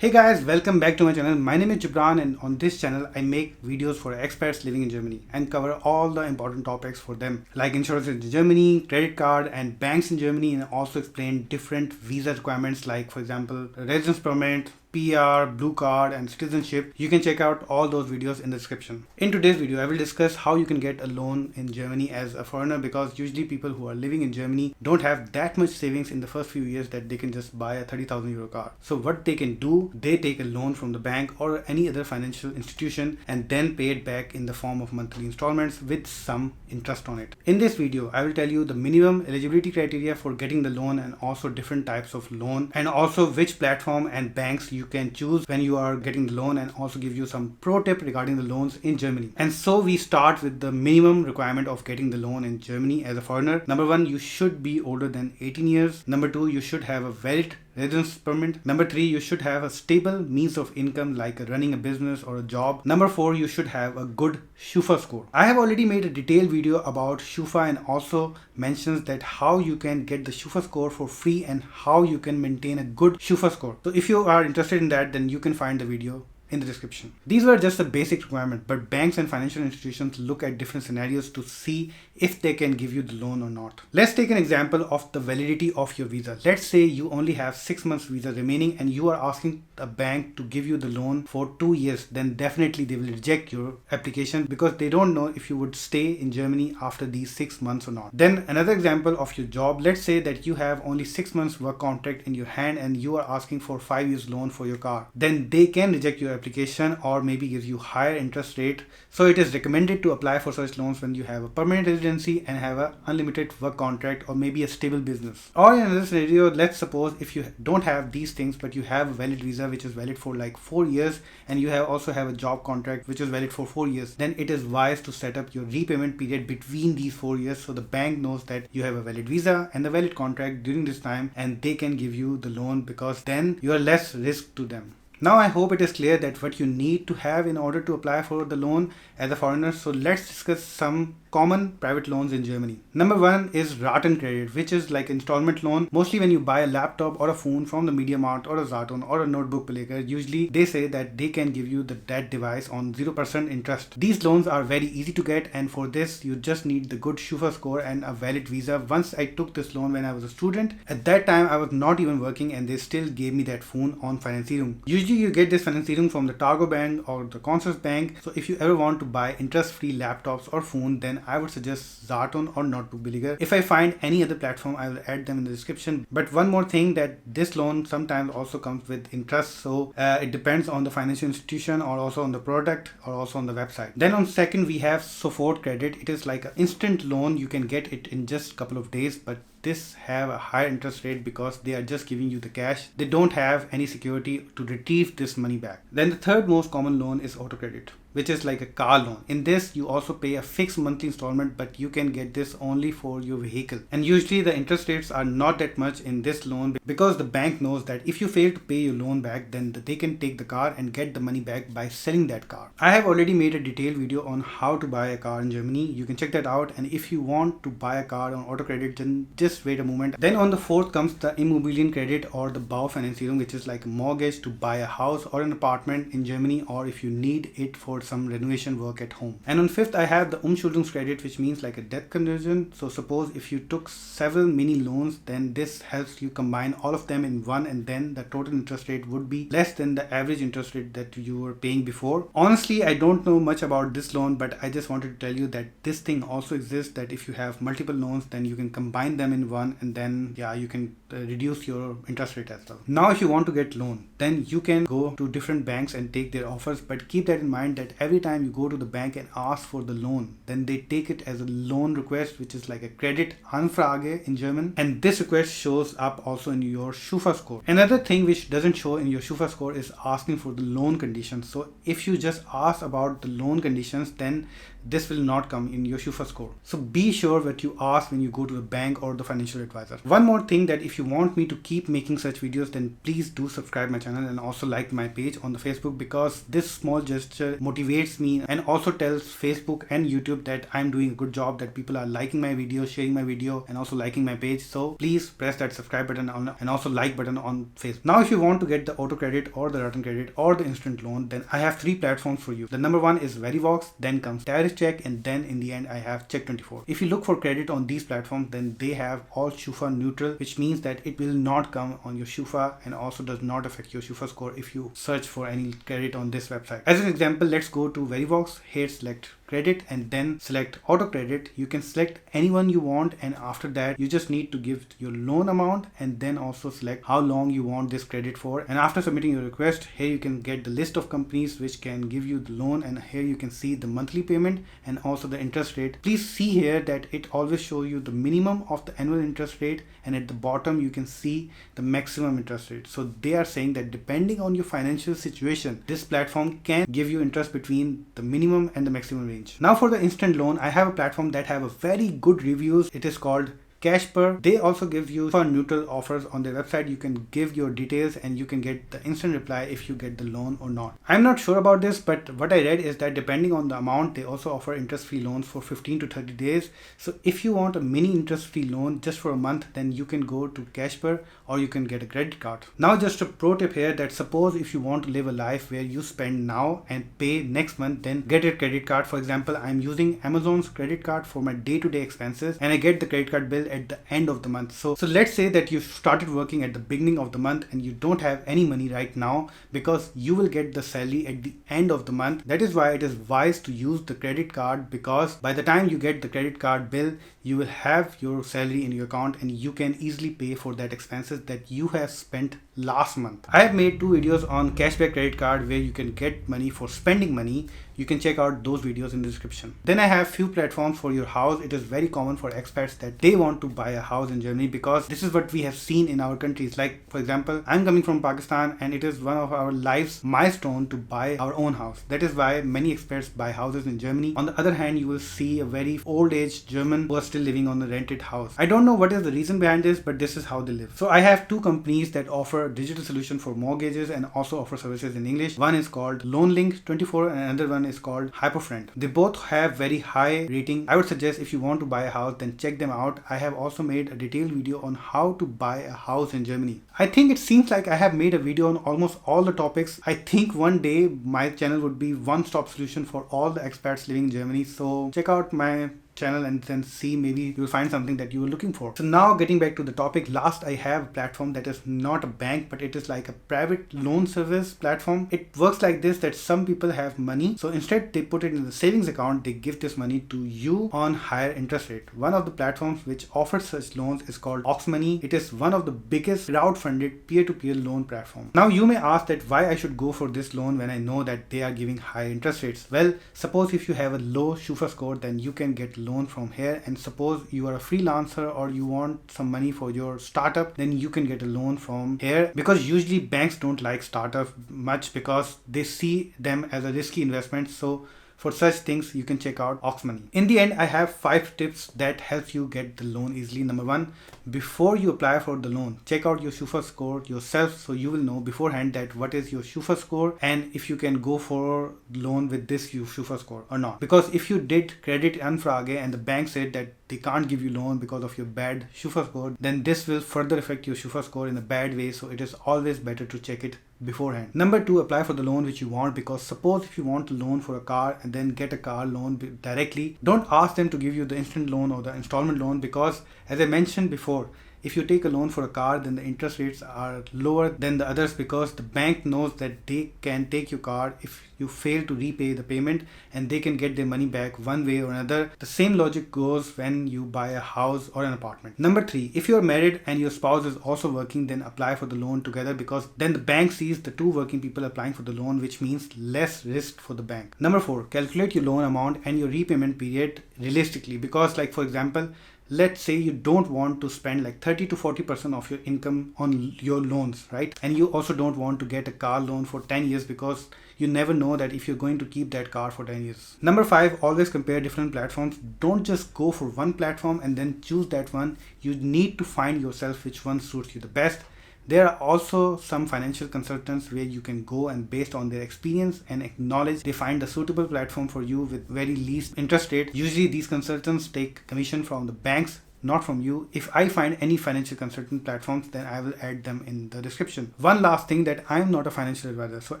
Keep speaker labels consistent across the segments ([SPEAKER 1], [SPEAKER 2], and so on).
[SPEAKER 1] Hey guys, welcome back to my channel. My name is Gibran and on this channel I make videos for expats living in Germany and cover all the important topics for them like insurance in Germany, credit card and banks in Germany, and also explain different visa requirements like for example residence permit, PR, blue card and citizenship. You can check out all those videos in the description. In today's video I will discuss how you can get a loan in Germany as a foreigner, because usually people who are living in Germany don't have that much savings in the first few years that they can just buy a 30,000 euro car. So what they can do, they take a loan from the bank or any other financial institution and then pay it back in the form of monthly installments with some interest on it. In this video I will tell you the minimum eligibility criteria for getting the loan and also different types of loan, and also which platform and banks you can choose when you are getting the loan, and also give you some pro tip regarding the loans in Germany. And so we start with the minimum requirement of getting the loan in Germany as a foreigner. Number 1, you should be older than 18 years. Number 2, you should have a valid residence permit. Number 3, you should have a stable means of income like running a business or a job. Number 4, you should have a good SCHUFA score. I have already made a detailed video about SCHUFA and also mentions that how you can get the SCHUFA score for free and how you can maintain a good SCHUFA score. So if you are interested in that, then you can find the video in the description. These were just the basic requirement, but banks and financial institutions look at different scenarios to see if they can give you the loan or not. Let's take an example of the validity of your visa. Let's say you only have 6 months visa remaining and you are asking a bank to give you the loan for 2 years. Then definitely they will reject your application because they don't know if you would stay in Germany after these 6 months or not. Then another example of your job. Let's say that you have only 6 months work contract in your hand and you are asking for 5 years loan for your car. Then they can reject your application or maybe give you higher interest rate. So it is recommended to apply for such loans when you have a permanent residency and have a unlimited work contract or maybe a stable business. Or in another scenario, let's suppose if you don't have these things but you have a valid visa which is valid for like 4 years and you also have a job contract which is valid for 4 years, then it is wise to set up your repayment period between these 4 years so the bank knows that you have a valid visa and a valid contract during this time and they can give you the loan, because then you are less risk to them. Now I hope it is clear that what you need to have in order to apply for the loan as a foreigner. So let's discuss some common private loans in Germany. Number 1 is Ratenkredit, which is like installment loan. Mostly when you buy a laptop or a phone from the Media Mart or a Saturn or a notebook maker, usually they say that they can give you that device on 0% interest. These loans are very easy to get, and for this you just need the good SCHUFA score and a valid visa. Once I took this loan when I was a student. At that time I was not even working and they still gave me that phone on Finanzierung. Usually you get this Finanzierung from the Targo Bank or the Consols Bank. So if you ever want to buy interest-free laptops or phone, then I would suggest Saturn or Notebook Billiger. If I find any other platform, I will add them in the description. But one more thing, that this loan sometimes also comes with interest. So it depends on the financial institution or also on the product or also on the website. Then on second, we have Sofortkkredit. It is like an instant loan. You can get it in just a couple of days, but this have a higher interest rate because they are just giving you the cash. They don't have any security to retrieve this money back. Then the third most common loan is Autokredit, which is like a car loan. In this you also pay a fixed monthly installment, but you can get this only for your vehicle, and usually the interest rates are not that much in this loan because the bank knows that if you fail to pay your loan back, then they can take the car and get the money back by selling that car. I have already made a detailed video on how to buy a car in Germany. You can check that out, and if you want to buy a car on Autokredit, then just wait a moment. Then on the fourth comes the Immobilienkredit or the Baufinanzierung, which is like a mortgage to buy a house or an apartment in Germany, or if you need it for some renovation work at home. And on fifth I have the Umschuldungskredit, which means like a debt conversion. So suppose if you took several mini loans, then this helps you combine all of them in one, and then the total interest rate would be less than the average interest rate that you were paying before. Honestly, I don't know much about this loan, but I just wanted to tell you that this thing also exists, that if you have multiple loans, then you can combine them in one, and then you can reduce your interest rate as well. Now if you want to get loan, then you can go to different banks and take their offers, but keep that in mind that every time you go to the bank and ask for the loan, then they take it as a loan request, which is like a Kredit Anfrage in German, and this request shows up also in your SCHUFA score. Another thing which doesn't show in your SCHUFA score is asking for the loan conditions. So if you just ask about the loan conditions, then this will not come in your SCHUFA score. So be sure that you ask when you go to the bank or the financial advisor. One more thing, that if you want me to keep making such videos, then please do subscribe my channel and also like my page on the Facebook, because this small gesture motivates me and also tells Facebook and YouTube that I'm doing a good job, that people are liking my video, sharing my video, and also liking my page. So please press that subscribe button and also like button on Facebook. Now if you want to get the auto credit or the Ratenkredit or the instant loan, then I have 3 platforms for you. The number 1 is Verivox, then comes Tariff Check, and then in the end I have Check24. If you look for credit on these platforms, then they have all SCHUFA neutral, which means that it will not come on your SCHUFA and also does not affect your SCHUFA score if you search for any credit on this website. As an example, let's go to Verivox. Here select Credit and then select Autokredit. You can select anyone you want, and after that you just need to give your loan amount and then also select how long you want this credit for. And after submitting your request, here you can get the list of companies which can give you the loan, and here you can see the monthly payment and also the interest rate. Please see here that it always shows you the minimum of the annual interest rate, and at the bottom you can see the maximum interest rate. So they are saying that depending on your financial situation, this platform can give you interest between the minimum and the maximum range. Now for the instant loan, I have a platform that have a very good reviews. It is called Cashper. They also give you for neutral offers on their website. You can give your details and you can get the instant reply if you get the loan or not. I'm not sure about this, but what I read is that depending on the amount, they also offer interest-free loans for 15 to 30 days. So if you want a mini interest-free loan just for a month, then you can go to Cashper or you can get a credit card. Now just a pro tip here, that suppose if you want to live a life where you spend now and pay next month, then get a credit card. For example, I'm using Amazon's credit card for my day-to-day expenses, and I get the credit card bill at the end of the month. So let's say that you started working at the beginning of the month and you don't have any money right now, because you will get the salary at the end of the month. That is why it is wise to use the credit card, because by the time you get the credit card bill, you will have your salary in your account and you can easily pay for that expenses that you have spent last month. I have made 2 videos on cashback credit card where you can get money for spending money. You can check out those videos in the description. Then I have few platforms for your house. It is very common for expats that they want to buy a house in Germany, because this is what we have seen in our countries. Like for example, I'm coming from Pakistan and it is one of our life's milestone to buy our own house. That is why many expats buy houses in Germany. On the other hand, you will see a very old age German who are still living on a rented house. I don't know what is the reason behind this, but this is how they live. So I have 2 companies that offer digital solution for mortgages and also offer services in English. One is called LoanLink24 and another one is called Hyperfriend. They both have very high rating. I would suggest if you want to buy a house, then check them out. I have also made a detailed video on how to buy a house in Germany. I think it seems like I have made a video on almost all the topics. I think one day my channel would be one-stop solution for all the expats living in Germany. So check out my channel and then see, maybe you will find something that you were looking for. So now getting back to the topic, last I have a platform that is not a bank, but it is like a private loan service platform. It works like this, that some people have money, so instead they put it in the savings account, they give this money to you on higher interest rate. One of the platforms which offers such loans is called Oxmoney. It is one of the biggest crowd-funded peer-to-peer loan platform. Now you may ask that why I should go for this loan when I know that they are giving high interest rates. Well, suppose if you have a low SCHUFA score, then you can get loan from here, and suppose you are a freelancer or you want some money for your startup, then you can get a loan from here, because usually banks don't like startups much because they see them as a risky investment. So for such things, you can check out Oxmoney. In the end, I have 5 tips that help you get the loan easily. Number 1, before you apply for the loan, check out your SCHUFA score yourself, so you will know beforehand that what is your SCHUFA score and if you can go for loan with this SCHUFA score or not. Because if you did Kredit Anfrage and the bank said that they can't give you loan because of your bad SCHUFA score, then this will further affect your SCHUFA score in a bad way. So it is always better to check it beforehand. Number 2, apply for the loan which you want, because suppose if you want to loan for a car and then get a car loan directly, don't ask them to give you the instant loan or the installment loan, because as I mentioned before, if you take a loan for a car, then the interest rates are lower than the others, because the bank knows that they can take your car if you fail to repay the payment and they can get their money back one way or another. The same logic goes when you buy a house or an apartment. Number 3, if you're married and your spouse is also working, then apply for the loan together, because then the bank sees the 2 working people applying for the loan, which means less risk for the bank. Number 4, calculate your loan amount and your repayment period realistically, because like for example, let's say you don't want to spend like 30 to 40% of your income on your loans, right? And you also don't want to get a car loan for 10 years because you never know that if you're going to keep that car for 10 years. Number 5, always compare different platforms. Don't just go for one platform and then choose that one. You need to find yourself which one suits you the best. There are also some financial consultants where you can go and based on their experience and acknowledge they find a suitable platform for you with very least interest rate. Usually these consultants take commission from the banks, not from you. If I find any financial consultant platforms, then I will add them in the description. One last thing, that I am not a financial advisor. So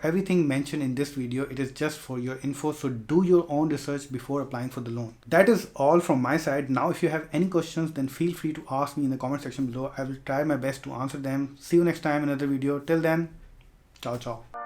[SPEAKER 1] everything mentioned in this video, it is just for your info. So do your own research before applying for the loan. That is all from my side. Now, if you have any questions, then feel free to ask me in the comment section below. I will try my best to answer them. See you next time in another video. Till then, ciao, ciao.